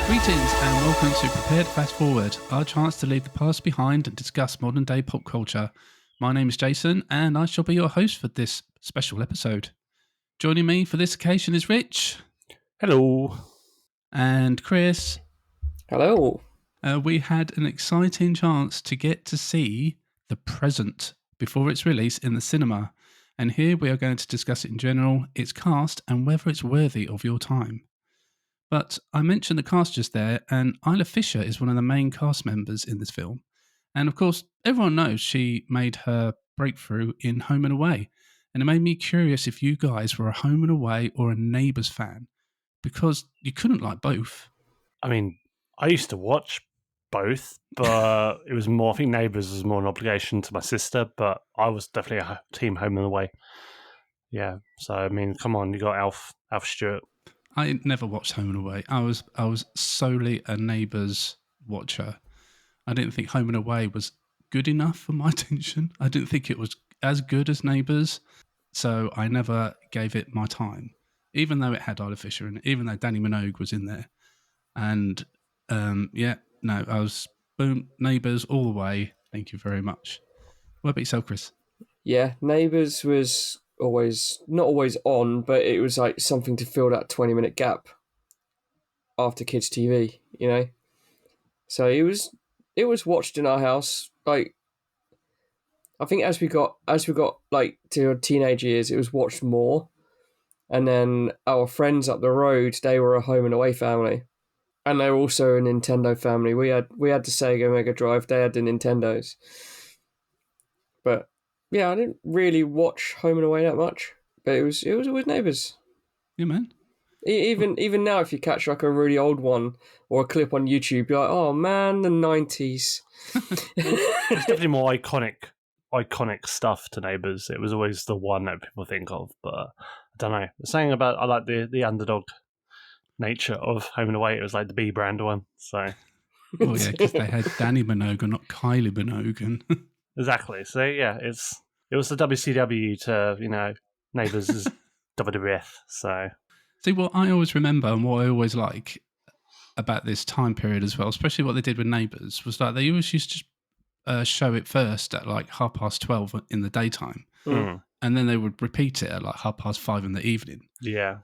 Greetings and welcome to Prepared Fast Forward, our chance to leave the past behind and discuss modern day pop culture. My name is Jason and I shall be your host for this special episode. Joining me for this occasion is Rich. Hello. And Chris. Hello. We had an exciting chance to get to see The Present before its release in the cinema. And here we are going to discuss it in general, its cast and whether it's worthy of your time. But I mentioned the cast just there, and Isla Fisher is one of the main cast members in this film. And of course, everyone knows she made her breakthrough in Home and Away. And it made me curious if you guys were a Home and Away or a Neighbours fan, because you couldn't like both. I mean, I used to watch both, but it was more, I think Neighbours was more an obligation to my sister, but I was definitely a team Home and Away. Yeah, so I mean, come on, you got Alf Stewart. I never watched Home and Away. I was solely a Neighbours watcher. I didn't think Home and Away was good enough for my attention. I didn't think it was as good as Neighbours, so I never gave it my time, even though it had Isla Fisher in it, even though Danny Minogue was in there. And I was boom, Neighbours all the way. Thank you very much. What about yourself, Chris? Yeah, Neighbours was not always on, but it was like something to fill that 20-minute gap after kids' TV, you know. So it was watched in our house. Like, I think as we got like to our teenage years, it was watched more. And then our friends up the road, they were a Home and Away family, and they were also a Nintendo family. We had the Sega Mega Drive. They had the Nintendos. But yeah, I didn't really watch Home and Away that much, but it was always Neighbours. Yeah, man. Even now, if you catch like a really old one or a clip on YouTube, you're like, oh man, the 90s. It's definitely more iconic stuff to Neighbours. It was always the one that people think of, but I don't know. Saying about, I like the underdog nature of Home and Away. It was like the B brand one, so. Oh yeah, because they had Danny Minogue and not Kylie Minogue. And Exactly. So yeah, it was the WCW to Neighbours is WWF. So see, what I always remember and what I always like about this time period as well, especially what they did with Neighbours, was like they always used to show it first at like 12:30 in the daytime, and then they would repeat it at like 5:30 in the evening. Yeah,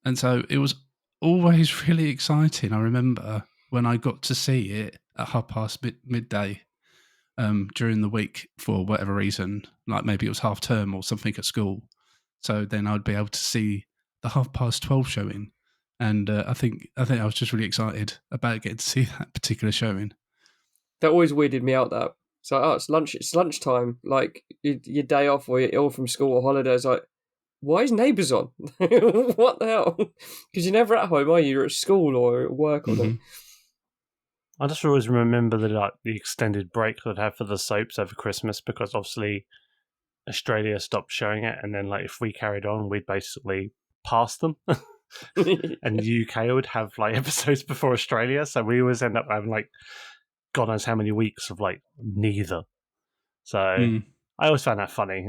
and so it was always really exciting. I remember when I got to see it at midday. During the week for whatever reason, like maybe it was half term or something at school. So then I'd be able to see the 12:30 showing. And I think I was just really excited about getting to see that particular showing. That always weirded me out, that. It's like, it's lunchtime, like your day off or you're ill from school or holidays, like, why is Neighbours on? What the hell? Because you're never at home, are you? You're at school or at work or something. I just always remember the extended break they'd have for the soaps over Christmas, because obviously Australia stopped showing it, and then like if we carried on, we'd basically pass them. And the UK would have like episodes before Australia, so we always end up having like God knows how many weeks of like neither. So I always found that funny.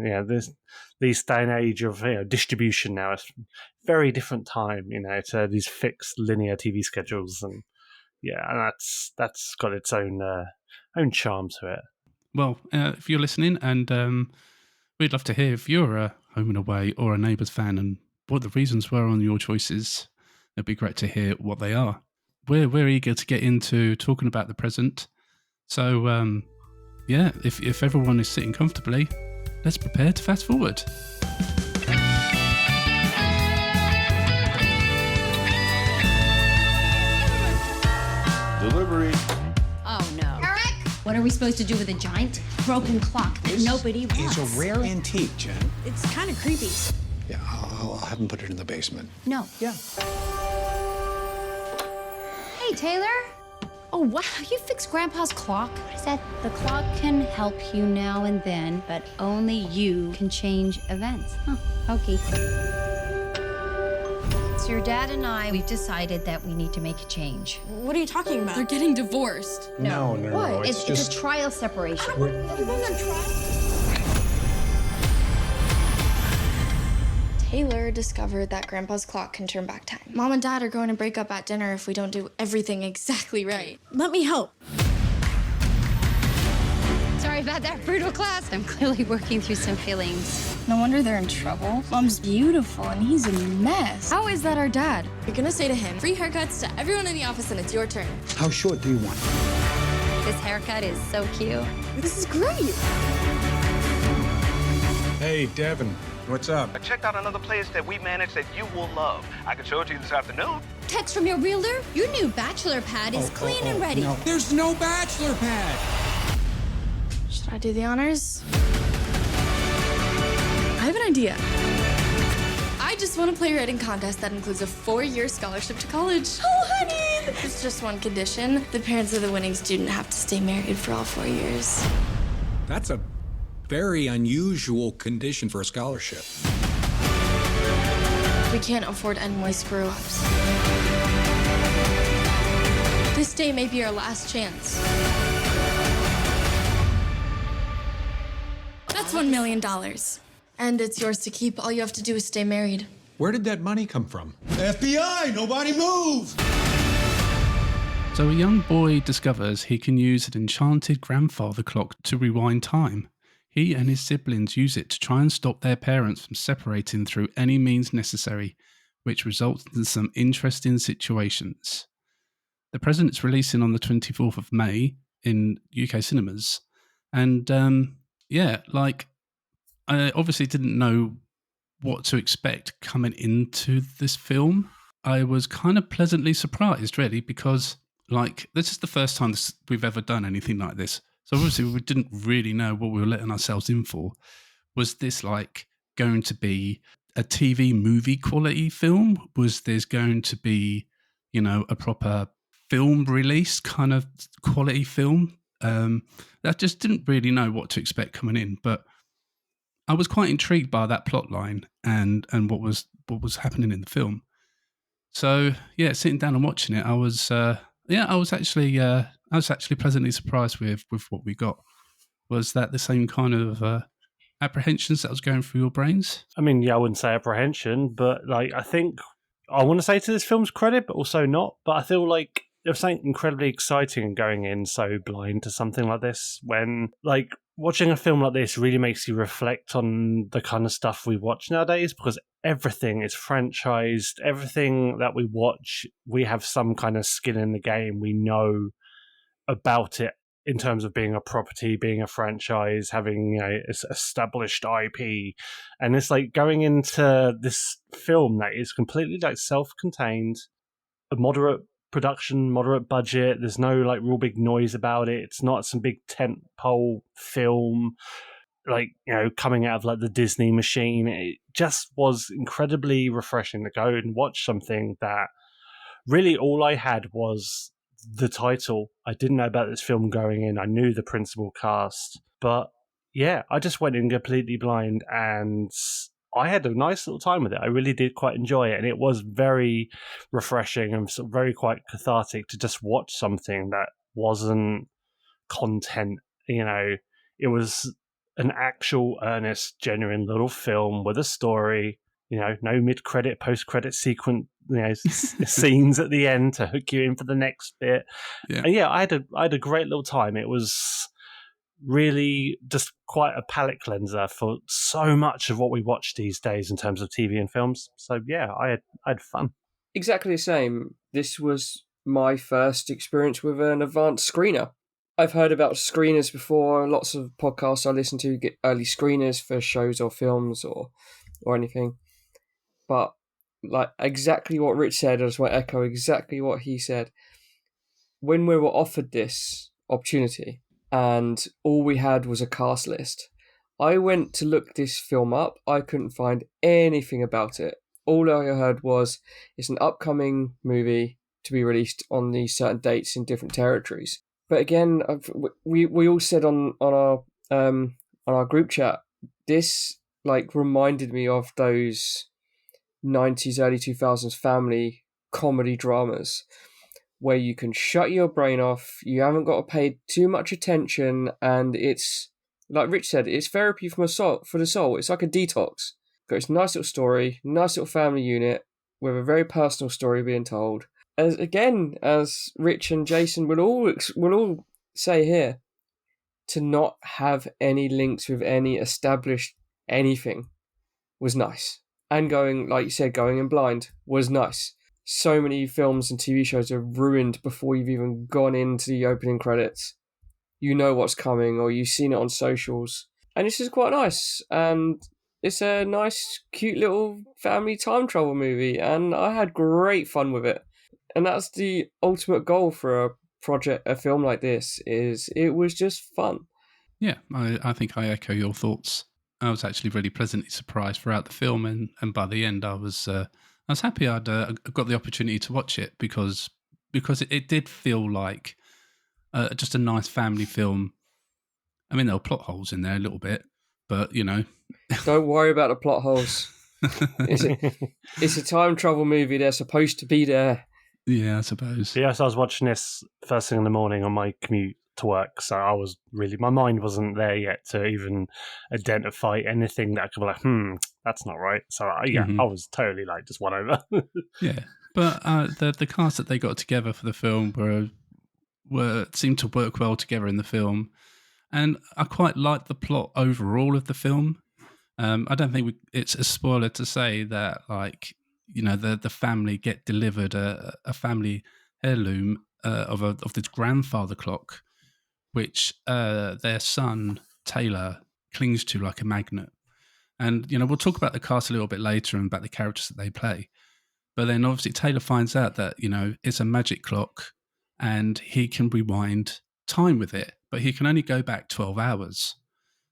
This day and age of distribution now, it's very different time, to these fixed linear TV schedules. And yeah, and that's got its own charm to it. Well, if you're listening, and we'd love to hear if you're a Home and Away or a Neighbours fan and what the reasons were on your choices. It'd be great to hear what they are. We're eager to get into talking about The Present. So, if everyone is sitting comfortably, let's prepare to fast forward. Delivery. Oh, no. Eric? What are we supposed to do with a giant broken clock that nobody wants? It's a rare antique, Jen. It's kind of creepy. Yeah, I'll have him put it in the basement. No. Yeah. Hey, Taylor. Oh, wow, you fixed Grandpa's clock. I said the clock can help you now and then, but only you can change events. Huh, hokey. So your dad and I, we've decided that we need to make a change. What are you talking about? They're getting divorced. No. What? It's It's a trial separation. Taylor discovered that Grandpa's clock can turn back time. Mom and Dad are going to break up at dinner if we don't do everything exactly right. Let me help. Sorry about that brutal class. I'm clearly working through some feelings. No wonder they're in trouble. Mom's beautiful and he's a mess. How is that our dad? You're gonna say to him, free haircuts to everyone in the office and it's your turn. How short do you want? This haircut is so cute. This is great. Hey, Devin, what's up? I checked out another place that we manage that you will love. I can show it to you this afternoon. Text from your realtor? Your new bachelor pad is clean and ready. No. There's no bachelor pad! Should I do the honors? I have an idea. I just want to play a writing contest that includes a 4-year scholarship to college. Oh, honey! There's just one condition. The parents of the winning student have to stay married for all 4 years. That's a very unusual condition for a scholarship. We can't afford any more screw-ups. This day may be our last chance. That's $1 million. And it's yours to keep. All you have to do is stay married. Where did that money come from? FBI, nobody move! So a young boy discovers he can use an enchanted grandfather clock to rewind time. He and his siblings use it to try and stop their parents from separating through any means necessary, which results in some interesting situations. The present is releasing on the 24th of May in UK cinemas. And I obviously didn't know what to expect coming into this film. I was kind of pleasantly surprised, really, because this is the first time we've ever done anything like this. So obviously we didn't really know what we were letting ourselves in for. Was this going to be a TV movie quality film? Was this going to be, a proper film release kind of quality film? I just didn't really know what to expect coming in, but I was quite intrigued by that plot line and what was happening in the film. So yeah, sitting down and watching it, I was actually pleasantly surprised with what we got. Was that the same kind of apprehensions that was going through your brains? I mean, yeah, I wouldn't say apprehension, but I think I want to say to this film's credit, but also not. But I feel like there was something incredibly exciting going in so blind to something like this when watching a film like this really makes you reflect on the kind of stuff we watch nowadays, because everything is franchised. Everything that we watch, we have some kind of skin in the game. We know about it in terms of being a property, being a franchise, having established IP. And it's going into this film that is completely self-contained, a moderate production, moderate budget. There's no real big noise about it. It's not some big tentpole film coming out of the Disney machine. It just was incredibly refreshing to go and watch something that really all I had was the title. I didn't know about this film going in. I knew the principal cast, but yeah, I just went in completely blind and I had a nice little time with it. I really did quite enjoy it, and it was very refreshing and very quite cathartic to just watch something that wasn't content. It was an actual, earnest, genuine little film with a story. No mid-credit, post-credit sequence, scenes at the end to hook you in for the next bit. Yeah. And yeah, I had a great little time. It was really just quite a palate cleanser for so much of what we watch these days in terms of TV and films. So yeah, I had fun. Exactly the same. This was my first experience with an advanced screener. I've heard about screeners before. Lots of podcasts I listen to get early screeners for shows or films or anything. But exactly what Rich said, I just want to echo exactly what he said. When we were offered this opportunity and all we had was a cast list, I went to look this film up. I couldn't find anything about it. All I heard was it's an upcoming movie to be released on these certain dates in different territories. But again, we all said on our group chat, this reminded me of those 90s, early 2000s family comedy dramas where you can shut your brain off, you haven't got to pay too much attention, and it's, like Rich said, it's therapy for the soul. It's like a detox. Got its nice little story, nice little family unit with a very personal story being told. As Rich and Jason will all say here, to not have any links with any established anything was nice. And going, like you said, going in blind was nice. So many films and TV shows are ruined before you've even gone into the opening credits. You know what's coming, or you've seen it on socials. And this is quite nice. And it's a nice, cute little family time travel movie. And I had great fun with it. And that's the ultimate goal for a film like this, is it was just fun. Yeah, I think I echo your thoughts. I was actually really pleasantly surprised throughout the film, and by the end, I was happy I'd got the opportunity to watch it because it did feel like just a nice family film. I mean, there were plot holes in there a little bit, but you know, don't worry about the plot holes. It's a time travel movie. They're supposed to be there. Yeah, I suppose. Yes, I was watching this first thing in the morning on my commute to work, so my mind wasn't there yet to even identify anything that I could be like, that's not right. So I was totally like just won over. Yeah, but the cast that they got together for the film were seemed to work well together in the film, and I quite liked the plot overall of the film. I don't think it's a spoiler to say that, like, you know, the family get delivered a family heirloom of this grandfather clock, which their son Taylor clings to like a magnet. And you know, we'll talk about the cast a little bit later and about the characters that they play. But then obviously Taylor finds out that, you know, it's a magic clock and he can rewind time with it, but he can only go back 12 hours.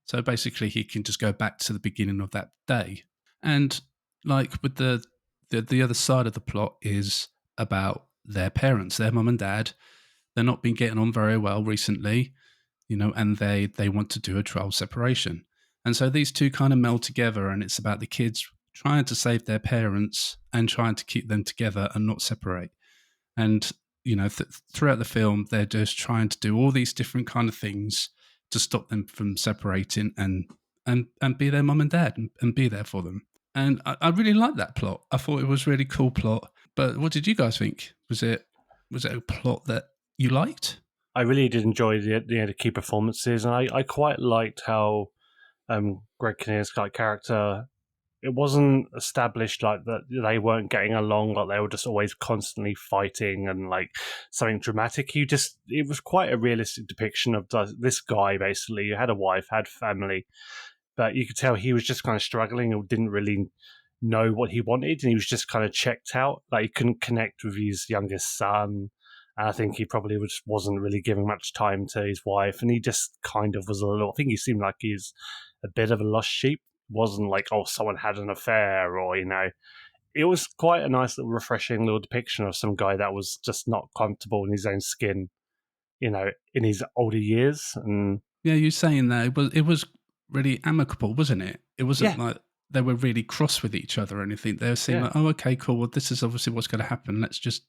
So basically he can just go back to the beginning of that day. And like with the other side of the plot is about their parents, their mum and dad. They're not been getting on very well recently, you know, and they want to do a trial separation. And so these two kind of meld together, and it's about the kids trying to save their parents and trying to keep them together and not separate. And, you know, throughout the film, they're just trying to do all these different kind of things to stop them from separating and be their mum and dad and be there for them. And I really liked that plot. I thought it was a really cool plot. But what did you guys think? Was it a plot that you liked? I really did enjoy the key performances, and I quite liked how Greg Kinnear's character, it wasn't established like that they weren't getting along, like they were just always constantly fighting and like something dramatic. It was quite a realistic depiction of this guy basically who had a wife, had family, but you could tell he was just kind of struggling and didn't really know what he wanted, and he was just kind of checked out. Like he couldn't connect with his youngest son. And I think he probably wasn't really giving much time to his wife, and he just kind of was I think he seemed like he's a bit of a lost sheep. It wasn't like, oh, someone had an affair, or, you know, it was quite a nice little refreshing little depiction of some guy that was just not comfortable in his own skin, you know, in his older years. And yeah, you're saying that it was really amicable, wasn't it? It wasn't like they were really cross with each other or anything. They seemed like, oh, okay, cool. Well, this is obviously what's going to happen. Let's just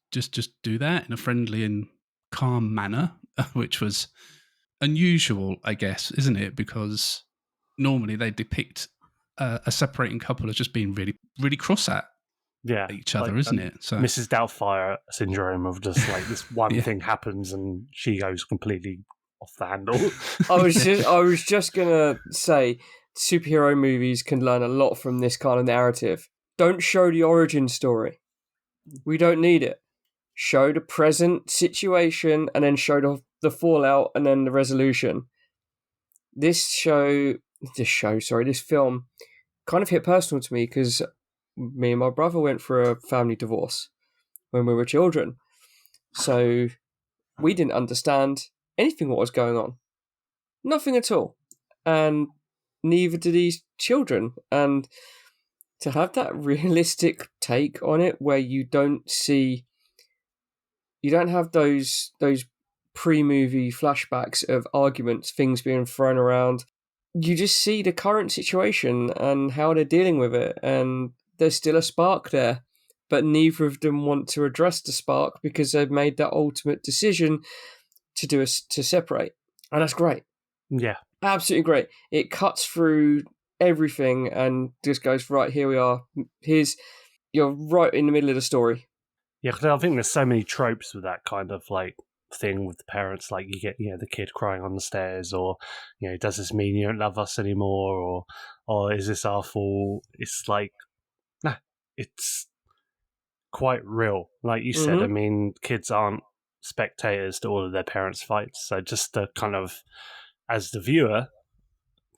do that in a friendly and calm manner, which was unusual, I guess, isn't it? Because normally they depict a separating couple as just being really, really cross at each other, isn't it? So Mrs. Doubtfire syndrome of just like this one thing happens and she goes completely off the handle. I was just gonna say, superhero movies can learn a lot from this kind of narrative. Don't show the origin story. We don't need it. Show the present situation and then show the fallout and then the resolution. This film kind of hit personal to me because me and my brother went for a family divorce when we were children. So we didn't understand anything what was going on. Nothing at all. And neither do these children. And to have that realistic take on it where you don't have those pre-movie flashbacks of arguments, things being thrown around. You just see the current situation and how they're dealing with it, and there's still a spark there, but neither of them want to address the spark because they've made that ultimate decision to separate, and that's great. Yeah, absolutely great. It cuts through everything and just goes, right, here we are. You're right in the middle of the story. Yeah, because I think there's so many tropes with that kind of like thing with the parents. Like you get, the kid crying on the stairs, or does this mean you don't love us anymore, or is this our fault? It's like, nah, it's quite real. Like you said, I mean, kids aren't spectators to all of their parents' fights. So just to kind of, as the viewer,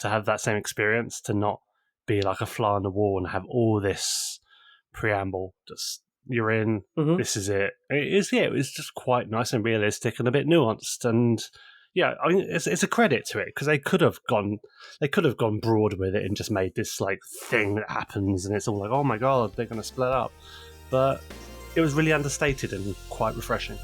to have that same experience, to not be like a fly on the wall and have all this preamble, just you're in, this is it. It was just quite nice and realistic and a bit nuanced. And yeah, I mean, it's a credit to it, because they could have gone broad with it and just made this like thing that happens, and it's all like, oh my god, they're going to split up. But it was really understated and quite refreshing.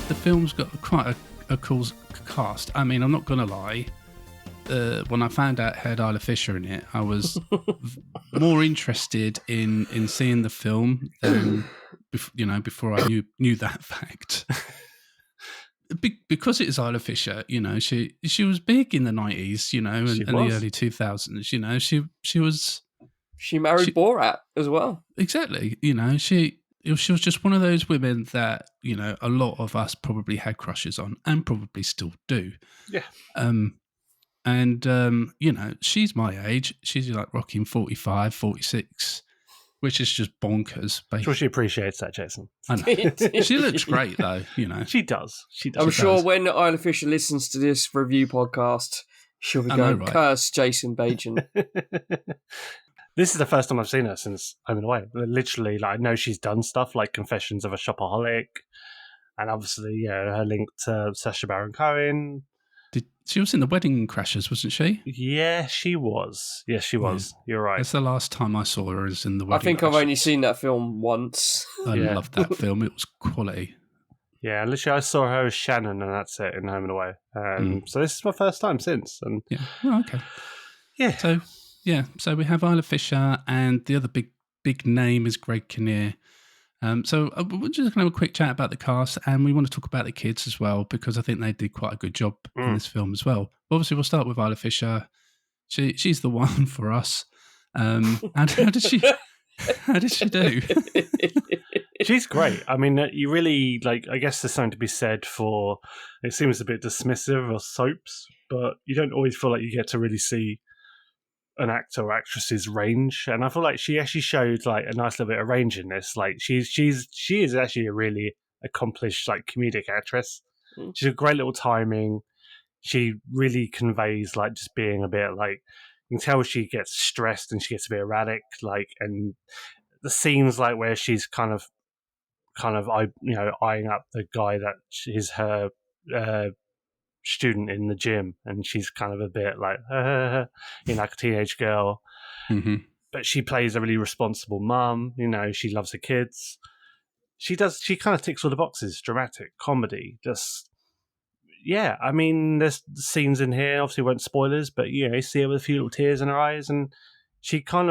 The film's got quite a cool cast. I mean, I'm not going to lie. When I found out it had Isla Fisher in it, I was more interested in seeing the film than before I knew that fact. Because it is Isla Fisher, she was big in the 90s, and the early 2000s. She was. She married Borat as well. Exactly, she was just one of those women that, a lot of us probably had crushes on and probably still do. Yeah. She's my age. She's like rocking 45, 46, which is just bonkers. I'm sure she appreciates that, Jason. I know. She looks great, though, She does. I'm sure when Isla Fisher listens to this review podcast, she'll be going, curse Jason Bajan. This is the first time I've seen her since Home and Away. Literally, I know she's done stuff like Confessions of a Shopaholic, and obviously, her link to Sacha Baron Cohen. She was in The Wedding Crashers, wasn't she? Yeah, she was. Yes, she was. Yeah. You're right. That's the last time I saw her, is in The Wedding Crashers. I think I've only seen that film once. I loved that film. It was quality. Yeah, literally, I saw her as Shannon, and that's it, in Home and Away. So this is my first time since. And yeah. Oh, okay. Yeah. So we have Isla Fisher, and the other big name is Greg Kinnear. So we're just going to have a quick chat about the cast, and we want to talk about the kids as well, because I think they did quite a good job in this film as well. Obviously, we'll start with Isla Fisher. She's the one for us. And how did she do? She's great. I mean, you really, I guess there's something to be said for, it seems a bit dismissive of soaps, but you don't always feel like you get to really see an actor or actress's range, and I feel like she actually showed a nice little bit of range in this. She is actually a really accomplished comedic actress. She's a great little timing. She really conveys just being a bit you can tell she gets stressed and she gets a bit erratic, and the scenes where she's kind of eyeing up the guy that is her student in the gym, and she's kind of a bit like a teenage girl, but she plays a really responsible mum. She loves her kids. She kind of ticks all the boxes. Dramatic comedy, I mean, there's scenes in here, obviously won't spoilers, but you see her with a few little tears in her eyes, and she's one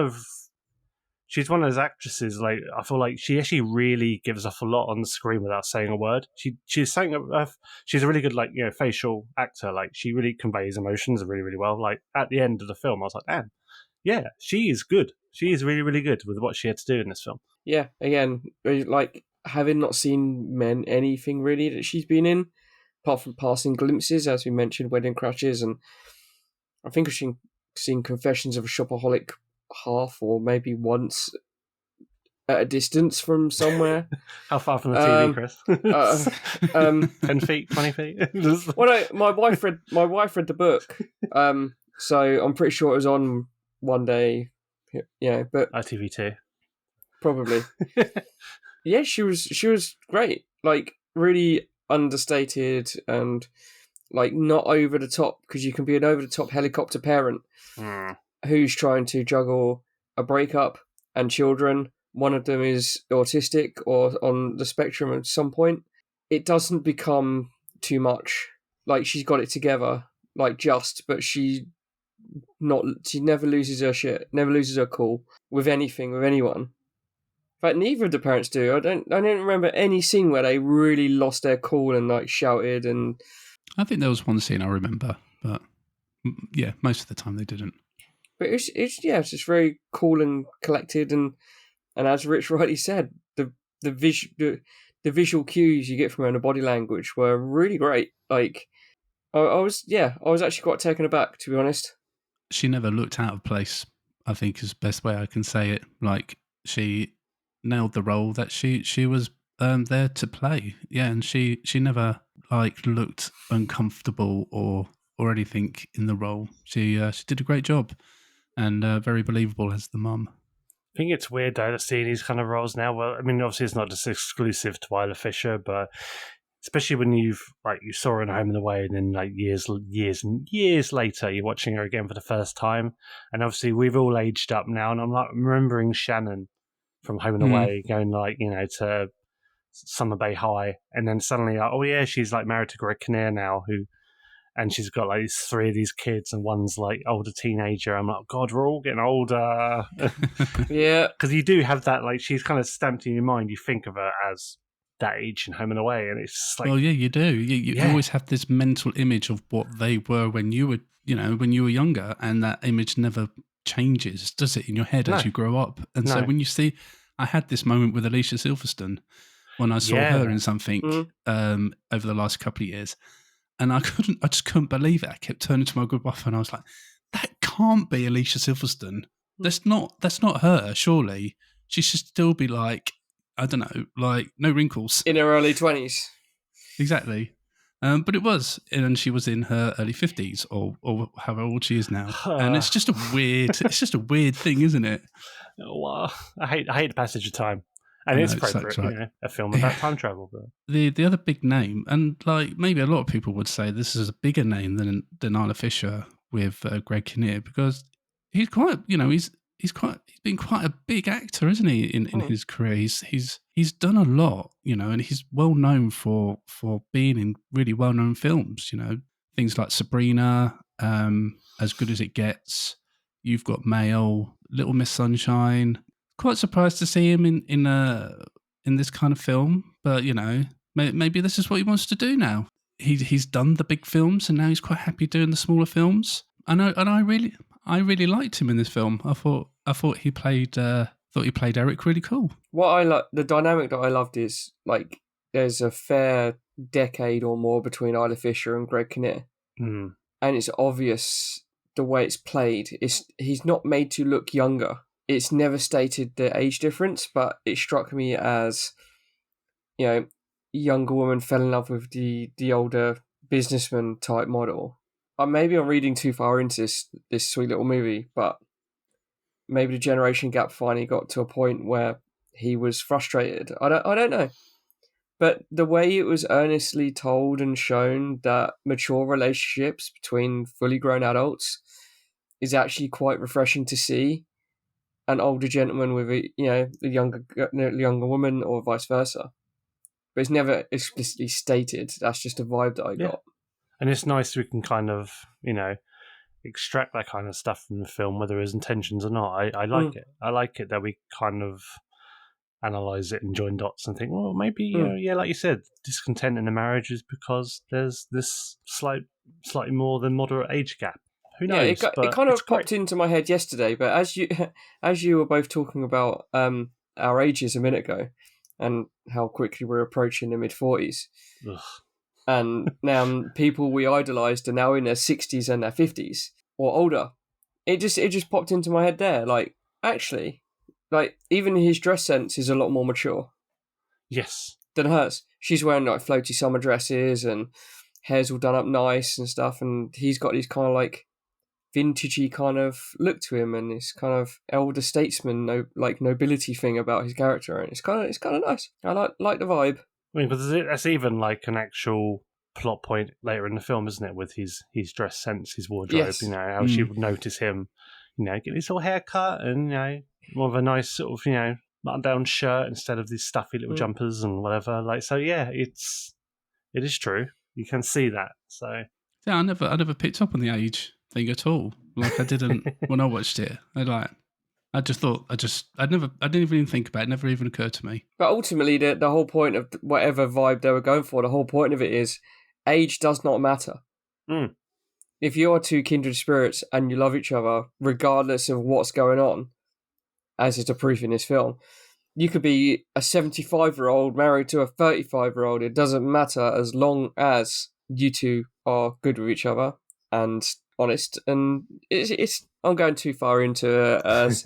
of those actresses, I feel like she actually really gives off a lot on the screen without saying a word. She's a really good, facial actor. She really conveys emotions really, really well. At the end of the film, I was like, damn, yeah, she is good. She is really, really good with what she had to do in this film. Yeah, again, having not seen anything really that she's been in, apart from passing glimpses, as we mentioned, Wedding Crashers, and I think I've seen Confessions of a Shopaholic half or maybe once at a distance from somewhere. How far from the TV, Chris? 10 feet, 20 feet? Well, no, my wife read the book, so I'm pretty sure it was on one day. Yeah, but ITV2 probably. Yeah, she was great. Really understated and not over the top, because you can be an over the top helicopter parent who's trying to juggle a breakup and children one of them is autistic or on the spectrum at some point, it doesn't become too much. Like, she's got it together, like, but she never loses her shit, never loses her cool with anything, with anyone. In fact, neither of the parents do. I don't remember any scene where they really lost their cool and like shouted. And I think there was one scene I remember, but yeah, most of the time they didn't. But it's just very cool and collected, and as Rich rightly said, the visual cues you get from her and the body language were really great. Like, I was actually quite taken aback, to be honest. She never looked out of place, I think is the best way I can say it. Like, she nailed the role that she was there to play. Yeah, and she never like looked uncomfortable or anything in the role. She did a great job and very believable as the mum. I think it's weird though to see these kind of roles now. Well, I mean, obviously it's not just exclusive to Isla Fisher, but especially when you saw her in Home and Away, and then like years and years later, you're watching her again for the first time, and obviously we've all aged up now, and I'm like remembering Shannon from Home and Away going like, you know, to Summer Bay High, and then suddenly, like, oh yeah, she's like married to Greg Kinnear now, and she's got like 3 of these kids, and one's like older teenager. I'm like, oh, God, we're all getting older. Yeah, because you do have that, like, she's kind of stamped in your mind. You think of her as that age in Home and Away, and it's just like, well, yeah, you do. You always have this mental image of what they were when you were, when you were younger, and that image never changes, does it, in your head as you grow up? And so when you see, I had this moment with Alicia Silverstone when I saw her in something over the last couple of years. And I just couldn't believe it. I kept turning to my good wife and I was like, that can't be Alicia Silverstone. That's not her, surely. She should still be like, I don't know, like no wrinkles. In her early 20s. Exactly. But it was, and she was in her early 50s or however old she is now. And it's just a weird thing, isn't it? Well, I hate the passage of time. And it's appropriate, right. A film about time travel. But the other big name, and like maybe a lot of people would say this is a bigger name than Isla Fisher with Greg Kinnear, because he's quite, he's been quite a big actor, isn't he? In his career, he's done a lot, and he's well known for being in really well known films. Things like Sabrina, As Good as It Gets, You've Got Mail, Little Miss Sunshine. Quite surprised to see him in this kind of film, but maybe this is what he wants to do now. He's done the big films, and now he's quite happy doing the smaller films. And I really liked him in this film. I thought he played Eric really cool. What I like, the dynamic that I loved is like there's a fair decade or more between Isla Fisher and Greg Kinnear, and it's obvious the way it's played. He's not made to look younger. It's never stated the age difference, but it struck me as, younger woman fell in love with the older businessman type model. Maybe I'm reading too far into this sweet little movie, but maybe the generation gap finally got to a point where he was frustrated. I don't know. But the way it was earnestly told and shown that mature relationships between fully grown adults is actually quite refreshing to see. An older gentleman with a younger woman, or vice versa, but it's never explicitly stated. That's just a vibe that I got. And it's nice we can kind of extract that kind of stuff from the film, whether there's intentions or not. I like it. I like it that we kind of analyze it and join dots and think, well, maybe like you said, discontent in the marriage is because there's this slightly more than moderate age gap. Who knows? Yeah, it kind of popped into my head yesterday, but as you were both talking about our ages a minute ago and how quickly we're approaching the mid-40s, and now people we idolised are now in their 60s and their 50s or older, it just popped into my head there. Like, actually, like even his dress sense is a lot more mature. Yes. Than hers. She's wearing like floaty summer dresses and hair's all done up nice and stuff, and he's got these kind of like vintagey kind of look to him, and this kind of elder statesman, nobility thing about his character, and it's kind of nice. I like the vibe. I mean, but that's even like an actual plot point later in the film, isn't it? With his dress sense, his wardrobe. Yes. How she would notice him, get his little haircut, and more of a nice sort of button-down shirt instead of these stuffy little jumpers and whatever. Like, so yeah, it is true. You can see that. So Yeah, I never picked up on the age thing at all. Like I didn't when I watched it. I didn't even think about it. It never even occurred to me. But ultimately, the whole point of whatever vibe they were going for, the whole point of it is age does not matter. Mm. If you are two kindred spirits and you love each other, regardless of what's going on, as is the proof in this film, you could be a 75-year-old married to a 35-year-old. It doesn't matter as long as you two are good with each other and honest. And it's I'm going too far into it as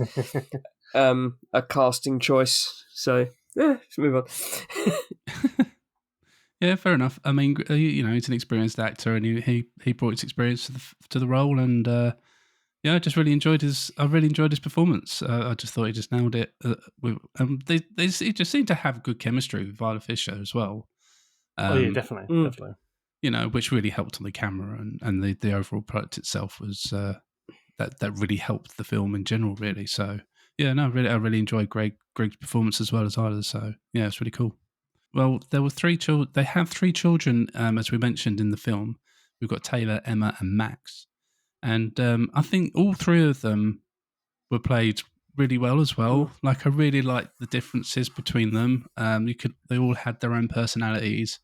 a casting choice. So yeah, let's move on. Yeah, fair enough. I mean, he's an experienced actor, and he brought his experience to the role, and I just really enjoyed his. I really enjoyed his performance. I just thought he just nailed it. They just seemed to have good chemistry with Viola Fisher as well. Definitely. Which really helped on the camera, and the overall product itself was that really helped the film in general, really. So yeah, no, really, I really enjoyed Greg's performance as well as Isla. So yeah, it's really cool. Well, there were 3 children. They have 3 children, as we mentioned in the film. We've got Taylor, Emma, and Max, and I think all 3 of them were played really well as well. Like I really liked the differences between them. They all had their own personalities.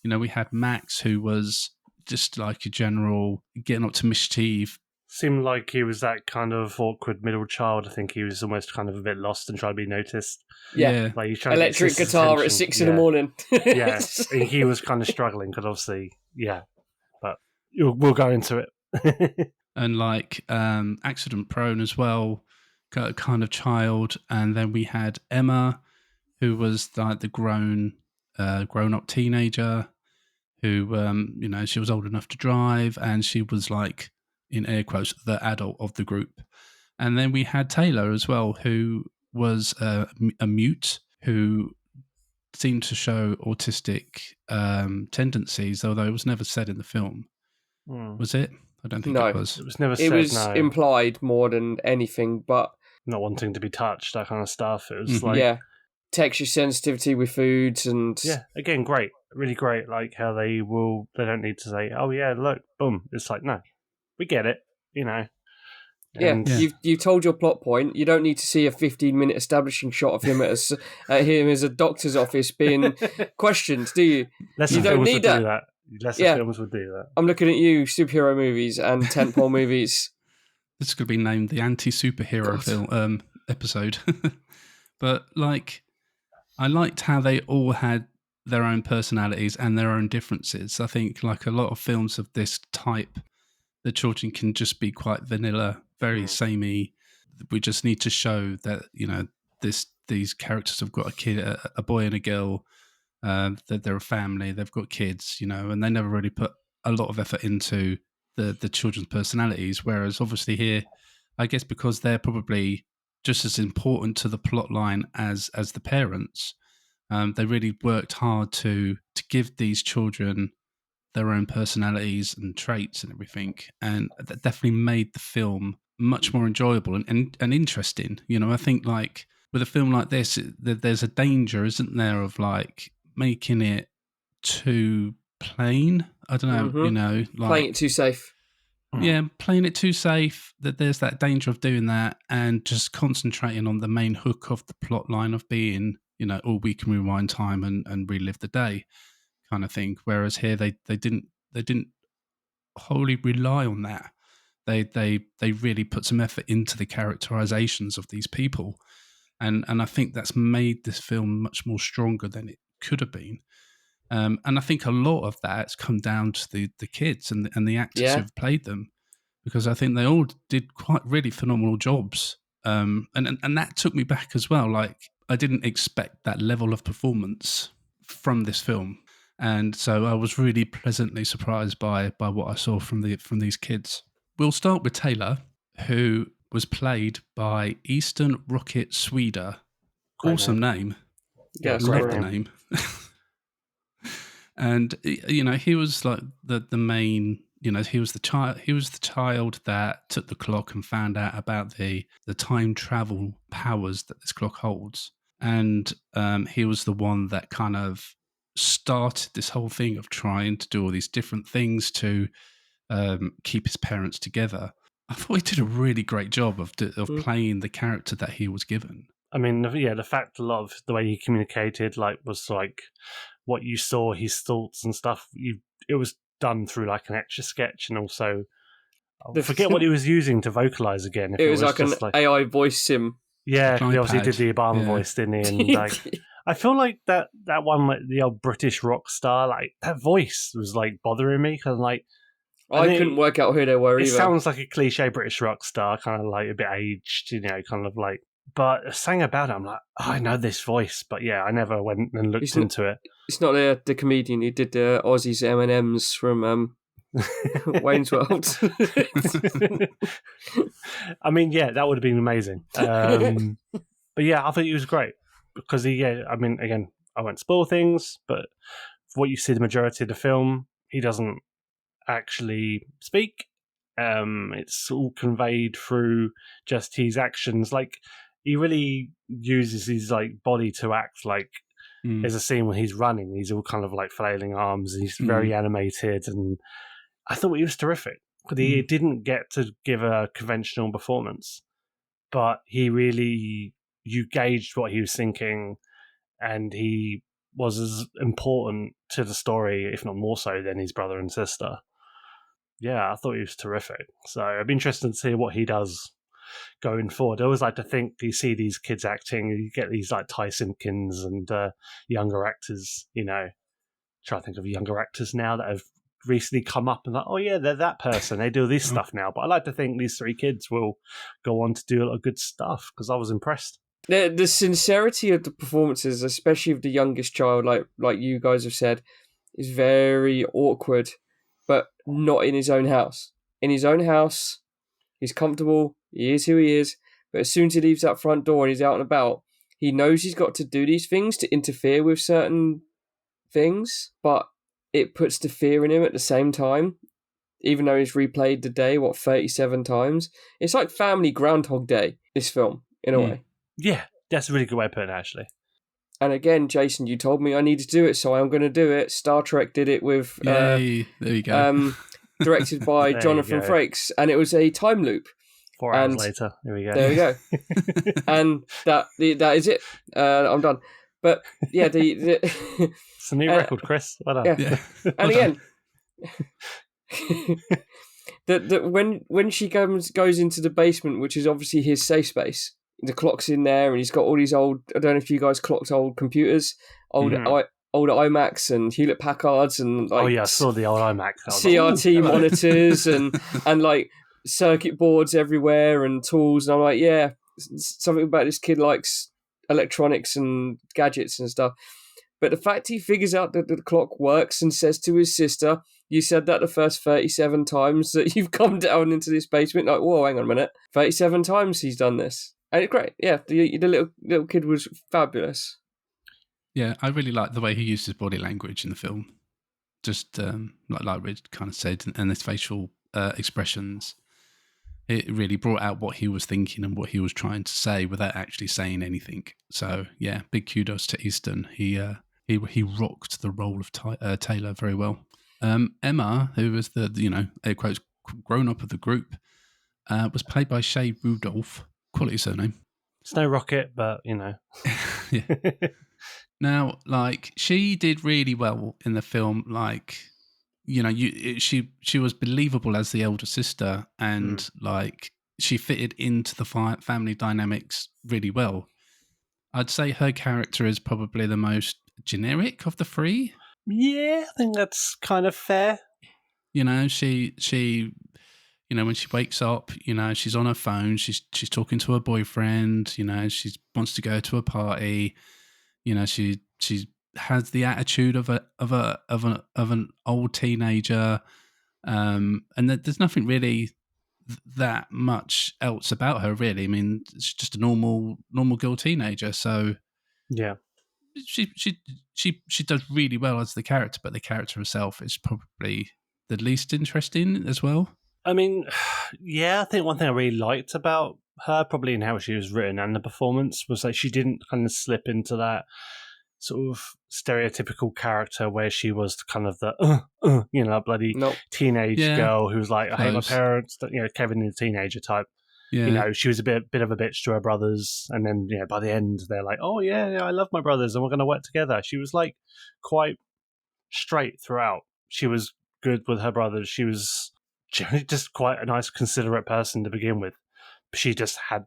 We had Max, who was just like a general getting up to mischief. Seemed like he was that kind of awkward middle child. I think he was almost kind of a bit lost and trying to be noticed. Yeah. Like he's trying to electric get his guitar attention. at 6 in the morning. Yeah, he was kind of struggling because obviously, but we'll go into it. And like accident prone as well, kind of child. And then we had Emma, who was like the grown up teenager, who she was old enough to drive, and she was like, in air quotes, the adult of the group. And then we had Taylor as well, who was a mute, who seemed to show autistic tendencies, although it was never said in the film. Was it? I don't think it was. It was never said. It was implied more than anything, but not wanting to be touched, that kind of stuff. It was like texture sensitivity with foods, and again, great, really great. Like how they don't need to say, "Oh yeah, look, boom." It's like, no, we get it, You've told your plot point. You don't need to see a 15-minute establishing shot of him at him as a doctor's office being questioned, do you? You don't need that. Lesser films would do that. I'm looking at you, superhero movies and tentpole movies. This could be named the anti-superhero film episode. But like, I liked how they all had their own personalities and their own differences. I think like a lot of films of this type, the children can just be quite vanilla, very samey. We just need to show that these characters have got a kid, a boy and a girl, that they're a family, they've got kids, and they never really put a lot of effort into the children's personalities. Whereas obviously here, I guess because they're probably just as important to the plot line as the parents, they really worked hard to give these children their own personalities and traits and everything, and that definitely made the film much more enjoyable and interesting. I think like with a film like this, there's a danger, isn't there, of like making it too plain. I don't know, like playing it too safe. Yeah, playing it too safe. That there's that danger of doing that and just concentrating on the main hook of the plot line of being, we can rewind time and relive the day, kind of thing. Whereas here they didn't wholly rely on that. They really put some effort into the characterizations of these people, and I think that's made this film much more stronger than it could have been. And I think a lot of that's come down to the kids and the actors who've played them, because I think they all did quite really phenomenal jobs. And that took me back as well. Like I didn't expect that level of performance from this film. And so I was really pleasantly surprised by what I saw from these kids. We'll start with Taylor, who was played by Easton Rocket Sweder. Awesome name. Yeah, love the name. And he was like the main. He was the child. He was the child that took the clock and found out about the time travel powers that this clock holds. And he was the one that kind of started this whole thing of trying to do all these different things to keep his parents together. I thought he did a really great job of playing the character that he was given. I mean, the fact a lot of the way he communicated, like, was like what you saw, his thoughts and stuff. It was done through like an extra sketch, and also I forget what he was using to vocalize again. If it was like an AI voice sim. Yeah, he obviously did the Obama voice, didn't he? And like, I feel like that one, like the old British rock star, like that voice was like bothering me because like I couldn't work out who they were either. It sounds like a cliche British rock star, kind of like a bit aged, kind of like. But saying about it, I'm like, oh, I know this voice, but yeah, I never went and looked into it. It's not the comedian who did the Aussie's M&Ms from Wayne's World. I mean, yeah, that would have been amazing. But yeah, I think he was great because I mean, again, I won't spoil things, but for what you see the majority of the film, he doesn't actually speak. It's all conveyed through just his actions. Like, he really uses his like body to act. Like, there's a scene when he's running, he's all kind of like flailing arms, and he's very animated, and I thought he was terrific. But he didn't get to give a conventional performance, but he really, you gauged what he was thinking, and he was as important to the story, if not more so, than his brother and sister. Yeah, I thought he was terrific. So I'd be interested to see what he does going forward. I always like to think you see these kids acting, you get these like Ty Simpkins and younger actors, try to think of younger actors now that have recently come up and like, oh yeah, they're that person. They do this stuff now. But I like to think these three kids will go on to do a lot of good stuff because I was impressed. The sincerity of the performances, especially of the youngest child, like you guys have said, is very awkward, but not in his own house. In his own house, he's comfortable, he is who he is, but as soon as he leaves that front door and he's out and about, he knows he's got to do these things to interfere with certain things, but it puts the fear in him at the same time, even though he's replayed the day, 37 times. It's like Family Groundhog Day, this film, in a way. Yeah, that's a really good way of putting it, actually. And again, Jason, you told me I need to do it, so I'm going to do it. Star Trek did it with... Yay, there you go. Directed by Jonathan Frakes, and it was a time loop. 4 hours later, here we go. There we go. And that is it. I'm done. But yeah, it's a new record, Chris. Well done. Yeah. And again, when she goes into the basement, which is obviously his safe space, the clock's in there, and he's got all these old. I don't know if you guys clocked old computers, old iMacs and Hewlett Packards, and like, oh yeah, I saw the old iMac. CRT monitors and like circuit boards everywhere and tools. And I'm like, yeah, something about this kid likes electronics and gadgets and stuff. But the fact he figures out that the clock works and says to his sister, you said that the first 37 times that you've come down into this basement. Like, whoa, hang on a minute. 37 times he's done this. And it's great. Yeah, the little kid was fabulous. Yeah, I really like the way he used his body language in the film. Just like Rich kind of said, and his facial expressions. It really brought out what he was thinking and what he was trying to say without actually saying anything. So yeah, big kudos to Easton. He rocked the role of Taylor very well. Emma, who was the air quotes grown up of the group, was played by Shea Rudolph. Quality surname. It's no rocket, but Yeah. Now, like, she did really well in the film. Like, she was believable as the elder sister, and like she fitted into the family dynamics really well. I'd say her character is probably the most generic of the three. Yeah, I think that's kind of fair. She when she wakes up, she's on her phone. She's talking to her boyfriend. She wants to go to a party. She has the attitude of an old teenager, and there's nothing really that much else about her, really. I mean, it's just a normal girl teenager. So yeah, she does really well as the character, but the character herself is probably the least interesting as well. I mean, yeah, I think one thing I really liked about her probably in how she was written and the performance was like she didn't kind of slip into that sort of stereotypical character where she was kind of the bloody Nope. teenage Yeah. girl who's like, I hate my Close. parents, Kevin the teenager type. Yeah. She was a bit of a bitch to her brothers, and then by the end they're like, oh yeah, I love my brothers and we're going to work together. She was like quite straight throughout. She was good with her brothers. She was generally just quite a nice, considerate person to begin with. She just had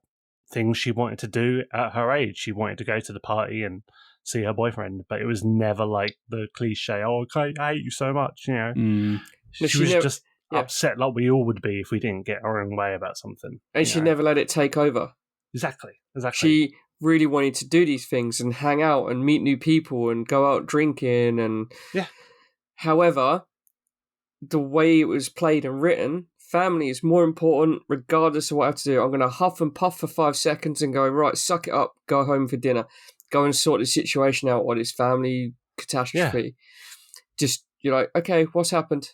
things she wanted to do at her age. She wanted to go to the party and see her boyfriend, but it was never like the cliche, oh, okay, I hate you so much, Mm. She was just upset like we all would be if we didn't get our own way about something. And she never let it take over. Exactly. She really wanted to do these things and hang out and meet new people and go out drinking and however, the way it was played and written, family is more important regardless of what I have to do. I'm going to huff and puff for 5 seconds and go, right, suck it up, go home for dinner, go and sort the situation out while it's family catastrophe. Just, you're like, okay, what's happened?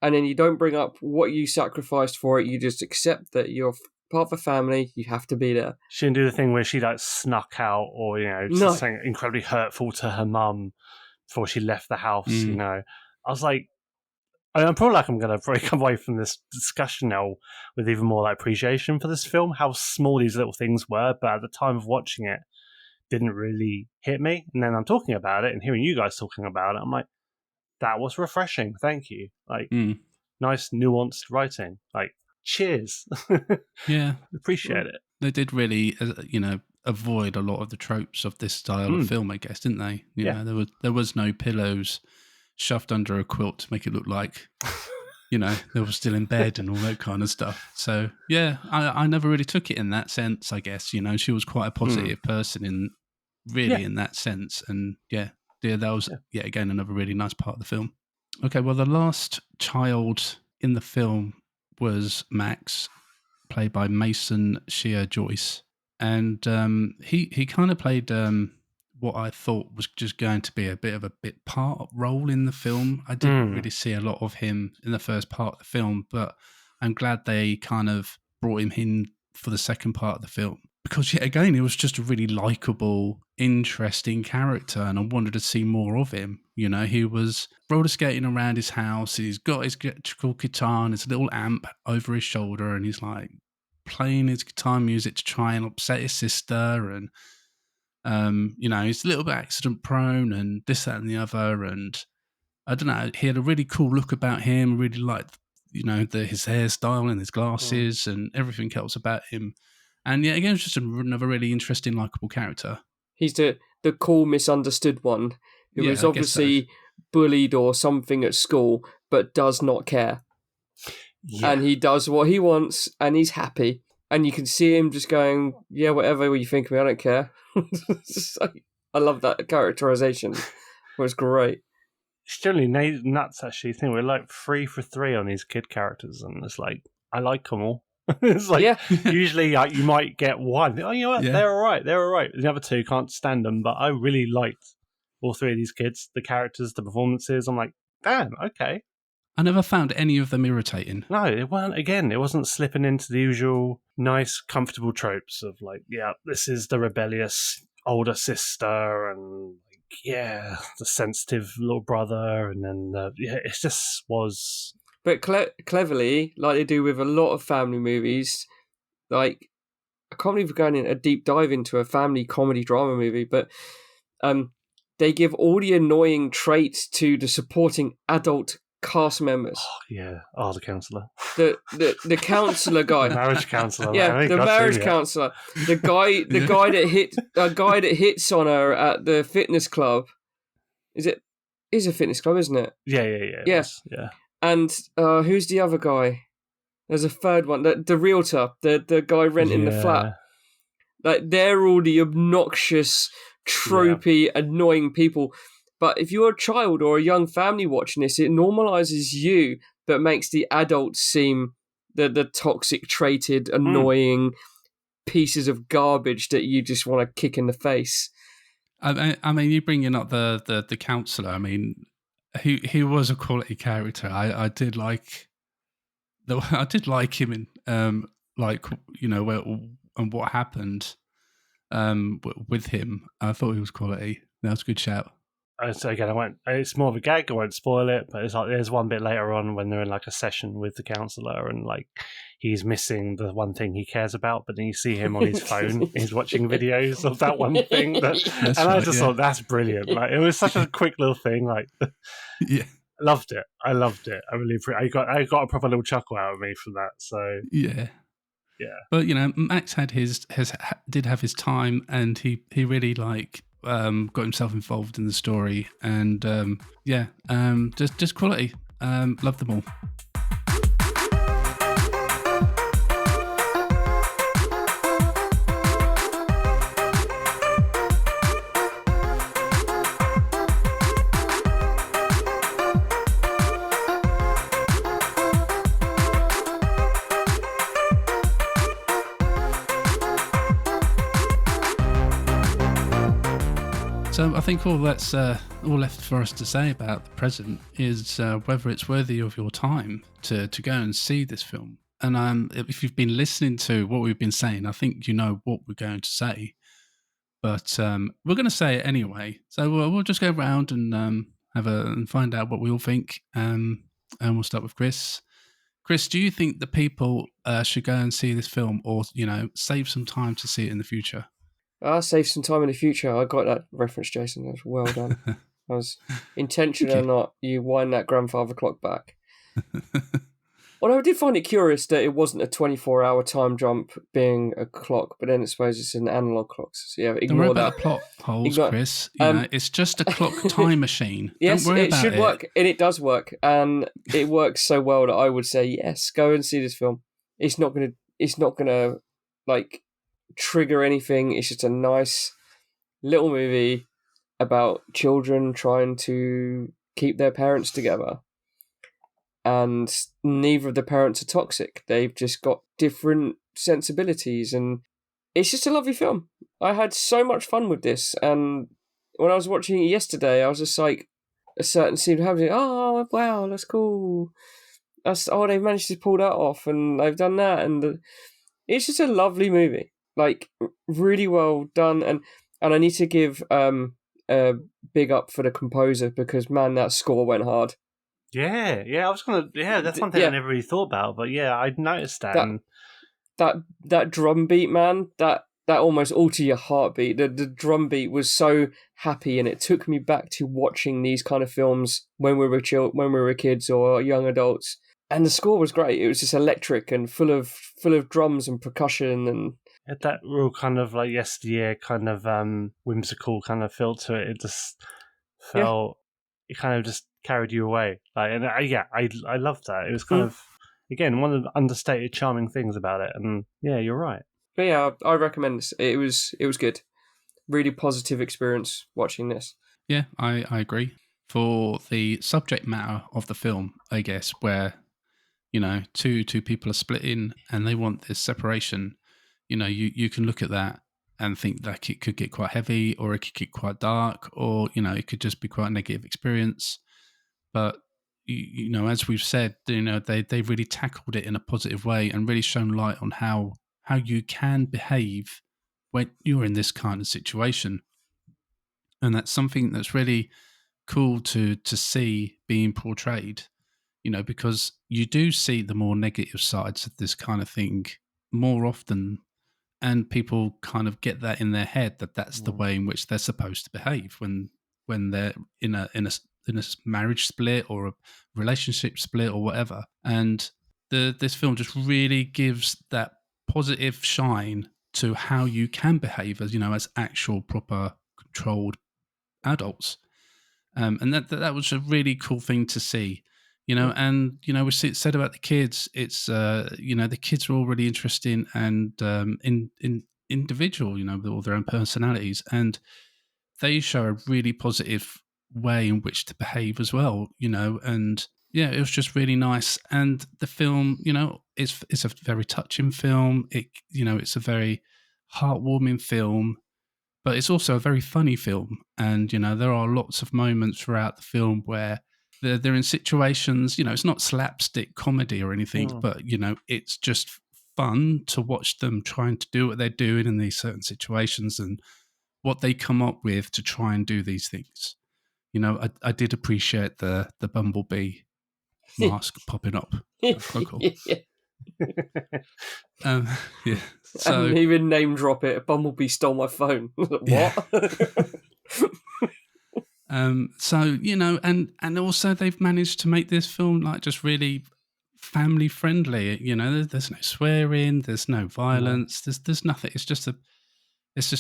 And then you don't bring up what you sacrificed for it. You just accept that you're part of a family. You have to be there. She didn't do the thing where she like snuck out or, something incredibly hurtful to her mum before she left the house, I was like, I'm probably like I'm going to break away from this discussion now with even more like appreciation for this film, how small these little things were, but at the time of watching it, didn't really hit me. And then I'm talking about it and hearing you guys talking about it, I'm like, that was refreshing. Thank you. Like, nice, nuanced writing. Like, cheers. Yeah. Appreciate it. They did really, avoid a lot of the tropes of this style of film, I guess, didn't they? You know, there was no pillows shoved under a quilt to make it look like, they were still in bed and all that kind of stuff. So, yeah, I never really took it in that sense, I guess. She was quite a positive person in that sense. And, that was, again, another really nice part of the film. Okay, well, the last child in the film was Max, played by Mason Shear Joyce. And he kind of played what I thought was just going to be a bit of a bit part role in the film. I didn't really see a lot of him in the first part of the film, but I'm glad they kind of brought him in for the second part of the film. Because yet again, he was just a really likable, interesting character, and I wanted to see more of him. He was roller skating around his house. He's got his electrical guitar and his little amp over his shoulder, and he's like playing his guitar music to try and upset his sister. And he's a little bit accident prone, and this, that, and the other. And I don't know, he had a really cool look about him. Really liked, his hairstyle and his glasses and everything else about him. And yeah, again, it's just another really interesting, likable character. He's the cool, misunderstood one who is obviously bullied or something at school, but does not care. Yeah. And he does what he wants, and he's happy. And you can see him just going, yeah, whatever you think of me, I don't care. I love that characterization. It was great. It's generally nuts, actually. I think we're like 3 for 3 on these kid characters, and it's like, I like them all. It's like usually you might get one. Oh, you know what? Yeah. They're all right. The other 2 can't stand them, but I really liked all 3 of these kids, the characters, the performances. I'm like, damn, okay. I never found any of them irritating. No, it wasn't slipping into the usual nice, comfortable tropes of like, yeah, this is the rebellious older sister and the sensitive little brother, and then it just was. But cleverly, like they do with a lot of family movies, like I can't believe we're going in a deep dive into a family comedy drama movie, but they give all the annoying traits to the supporting adult cast members. Oh, yeah. Oh, the counsellor. The counsellor guy. The marriage counsellor. Yeah, the marriage counsellor. The guy that hits on her at the fitness club. Is a fitness club, isn't it? Yeah. Yeah. And who's the other guy? There's a third one. The realtor, the guy renting the flat. Like they're all the obnoxious, tropey, annoying people. But if you're a child or a young family watching this, it normalizes you, but makes the adults seem the toxic, traded, annoying pieces of garbage that you just want to kick in the face. I mean, you bringing up the counsellor. I mean, he was a quality character. I did like him in and what happened with him. I thought he was quality. That was a good shout. So again, it's more of a gag. I won't spoil it, but it's like there's one bit later on when they're in like a session with the counsellor, and like he's missing the one thing he cares about, but then you see him on his phone. He's watching videos of that one thing, I just thought that's brilliant. Like it was such a quick little thing. Like, yeah, loved it. I loved it. I really, I got a proper little chuckle out of me from that. So yeah. But Max did have his time, and he really like. Got himself involved in the story, and just quality. Love them all. So I think all that's all left for us to say about the present is whether it's worthy of your time to go and see this film. And if you've been listening to what we've been saying, I think you know what we're going to say. But we're going to say it anyway. So we'll just go around and and find out what we all think. And we'll start with Chris. Chris, do you think that people should go and see this film, or save some time to see it in the future? I'll save some time in the future. I got that reference, Jason. That was well done. I was intentional or not. You wind that grandfather clock back. Although I did find it curious that it wasn't a 24-hour time jump being a clock, but then I suppose it's an analog clock. So yeah, ignore Don't worry that. about the plot holes, Chris. It's just a clock time machine. Yes, Don't worry it about should work, and it does work, and it works so well that I would say yes, go and see this film. It's not gonna like trigger anything. It's just a nice little movie about children trying to keep their parents together, and neither of the parents are toxic. They've just got different sensibilities, and it's just a lovely film. I had so much fun with this, and when I was watching it yesterday, I was just like, a certain scene happening. Oh wow, that's cool. They've managed to pull that off, and they've done that, and it's just a lovely movie. Like, really well done, and I need to give a big up for the composer, because man, that score went hard. Yeah, that's one thing I never really thought about, but yeah, I noticed that. That drum beat, man, that almost altered your heartbeat. The drum beat was so happy, and it took me back to watching these kind of films when we were kids or young adults. And the score was great. It was just electric and full of drums and percussion, and had that real kind of like yesteryear kind of whimsical kind of feel to it. It just felt it kind of just carried you away. Like, and I loved that. It was kind of, again, one of the understated charming things about it. And yeah, you're right. But yeah, I recommend this. It was good. Really positive experience watching this. Yeah, I agree. For the subject matter of the film, I guess, where two people are splitting and they want this separation. You can look at that and think that it could get quite heavy, or it could get quite dark, or, it could just be quite a negative experience. But, as we've said, they really tackled it in a positive way and really shown light on how you can behave when you're in this kind of situation. And that's something that's really cool to see being portrayed, because you do see the more negative sides of this kind of thing more often. And people kind of get that in their head that that's the way in which they're supposed to behave when they're in a marriage split or a relationship split or whatever. And this film just really gives that positive shine to how you can behave as actual proper controlled adults. And that was a really cool thing to see. And we said about the kids, it's the kids are all really interesting and in individual, with all their own personalities, and they show a really positive way in which to behave as well, and yeah, it was just really nice. And the film, it's a very touching film. It's a very heartwarming film, but it's also a very funny film. And there are lots of moments throughout the film where they're in situations, it's not slapstick comedy or anything, but it's just fun to watch them trying to do what they're doing in these certain situations and what they come up with to try and do these things. You know, I did appreciate the Bumblebee mask popping up. That's quite cool. Yeah. So, and even name drop it. Bumblebee stole my phone. What? Yeah. So, you know, and also they've managed to make this film like just really family friendly. You know, there's no swearing, there's no violence, there's nothing. It's just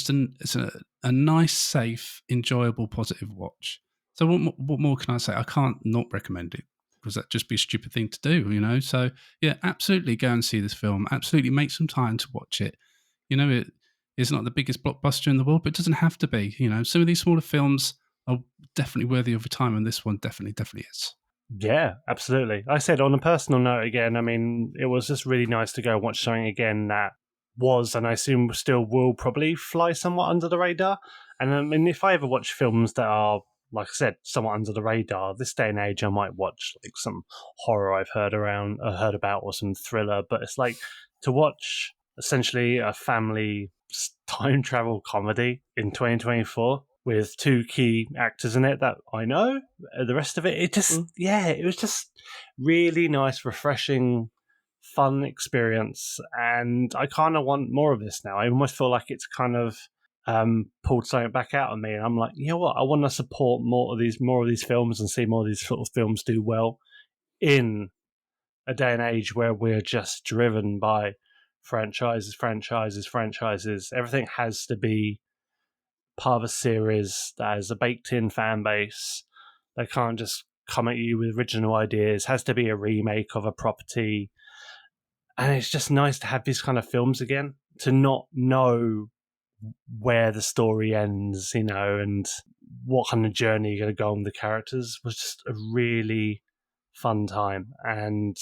a nice, safe, enjoyable, positive watch. So what more can I say? I can't not recommend it because that'd just be a stupid thing to do, you know? So yeah, absolutely go and see this film. Absolutely make some time to watch it. You know, it's not the biggest blockbuster in the world, but it doesn't have to be. You know, some of these smaller films are definitely worthy of your time, and this one definitely is. Yeah, absolutely. I said on a personal note again, I mean, it was just really nice to go and watch something again that was, and I assume still will probably fly somewhat under the radar. And I mean, if I ever watch films that are, like I said, somewhat under the radar, this day and age, I might watch like some horror I've heard about, or some thriller. But it's like to watch essentially a family time travel comedy in 2024 with two key actors in it that I know. The rest of it, it was just really nice, refreshing, fun experience, and I kind of want more of this now. I almost feel like it's kind of pulled something back out of me, and I'm like, you know what? I want to support more of these films and see more of these sort of films do well in a day and age where we're just driven by franchises. Everything has to be part of a series that has a baked-in fan base. They can't just come at you with original ideas. It has to be a remake of a property. And it's just nice to have these kind of films again, to not know where the story ends, you know, and what kind of journey you're going to go on with the characters. Was just a really fun time. And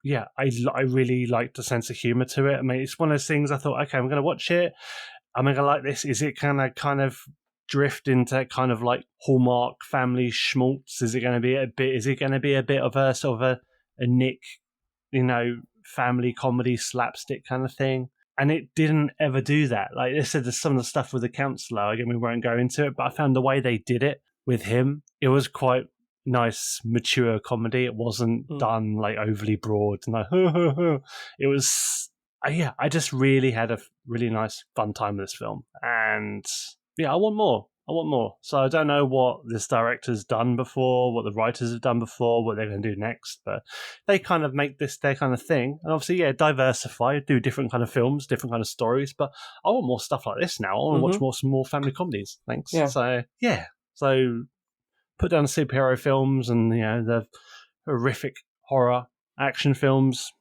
yeah, I really liked the sense of humour to it. I mean, it's one of those things I thought, okay, I'm going to watch it. I'm going to like this. Is it kind of drift into kind of like Hallmark family schmaltz? Is it going to be a bit of a sort of a Nick, you know, family comedy slapstick kind of thing? And it didn't ever do that. Like I said, there's some of the stuff with the counselor, again, we won't go into it, but I found the way they did it with him, it was quite nice, mature comedy. It wasn't done like overly broad and like, it was, I just really had a really nice, fun time with this film. And yeah, I want more. So I don't know what this director's done before, what the writers have done before, what they're going to do next, but they kind of make this their kind of thing. And obviously, yeah, diversify, do different kind of films, different kind of stories, but I want more stuff like this now. I want to watch some more family comedies. Thanks. Yeah. So put down the superhero films and, you know, the horrific horror action films.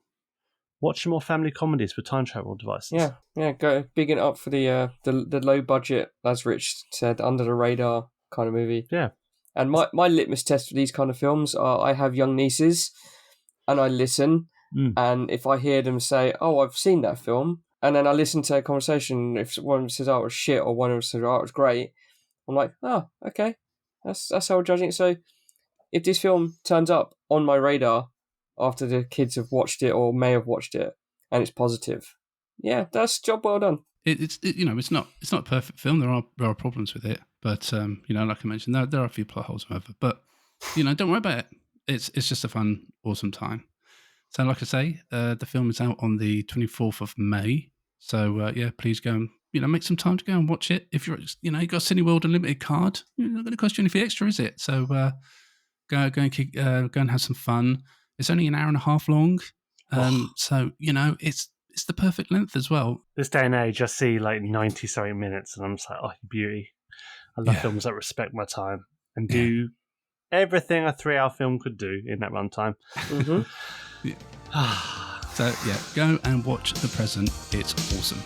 Watch some more family comedies with time travel devices. Yeah, go bigging it up for the low budget, as Rich said, under the radar kind of movie. Yeah. And my litmus test for these kind of films are, I have young nieces, and I listen, and if I hear them say, "Oh, I've seen that film," and then I listen to a conversation, if one of them says, "Oh, it was shit," or one of them says, "Oh, it was great," I'm like, "Oh, okay, that's how we're judging it." So, if this film turns up on my radar after the kids have watched it or may have watched it, and it's positive, yeah, that's job well done. It's not a perfect film. There are problems with it, but you know, like I mentioned, there are a few plot holes, however. But you know, don't worry about it. It's just a fun, awesome time. So, like I say, the film is out on the 24th of May. So yeah, please go and make some time to go and watch it. If you've got a Cineworld Unlimited card, it's not going to cost you anything extra, is it? So go and have some fun. It's only an hour and a half long, so it's the perfect length as well. This day and age, I see like 90-something minutes, and I'm just like, oh, beauty! I love films that respect my time and do everything a 3-hour film could do in that runtime. So yeah, go and watch The Present. It's awesome.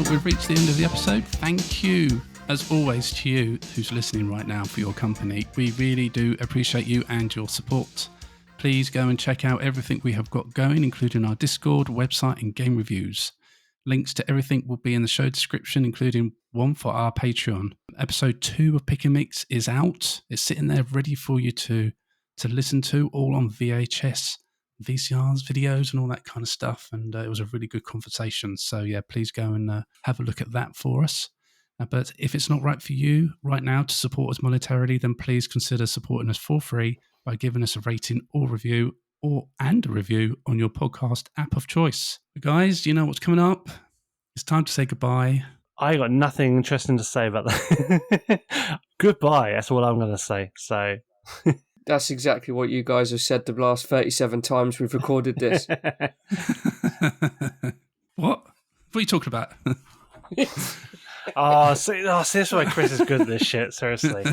We've reached the end of the episode. Thank you, as always, to you who's listening right now for your company. We really do appreciate you and your support. please go and check out everything we have got going, including our Discord, website, and game reviews. Links to everything will be in the show description, including one for our Patreon. Episode 2 of Pick and Mix is out. It's sitting there ready for you to listen to, all on VHS, VCRs, videos, and all that kind of stuff. And it was a really good conversation. So yeah, please go and have a look at that for us. But if it's not right for you right now to support us monetarily, then please consider supporting us for free by giving us a rating or review and a review on your podcast app of choice. But guys, you know what's coming up? It's time to say goodbye. I got nothing interesting to say about that. Goodbye. That's all I'm going to say. So that's exactly what you guys have said the last 37 times we've recorded this. What? What are you talking about? See, this why Chris is good at this shit. Seriously.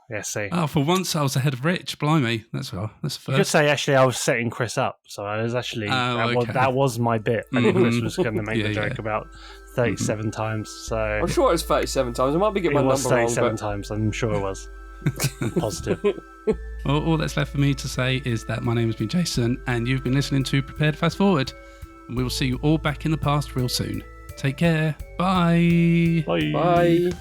Yeah, see. Oh, for once I was ahead of Rich. Blimey. That's the first. You could say, actually, I was setting Chris up. So I was actually, that was my bit. And Chris was going to make the joke about 37 times. So I'm sure it was 37 times. I might be getting my number wrong. 37 times. I'm sure it was. Positive. Well, all that's left for me to say is that my name has been Jason, and you've been listening to Prepared Fast Forward. And we will see you all back in the past real soon. Take care. Bye. Bye. Bye.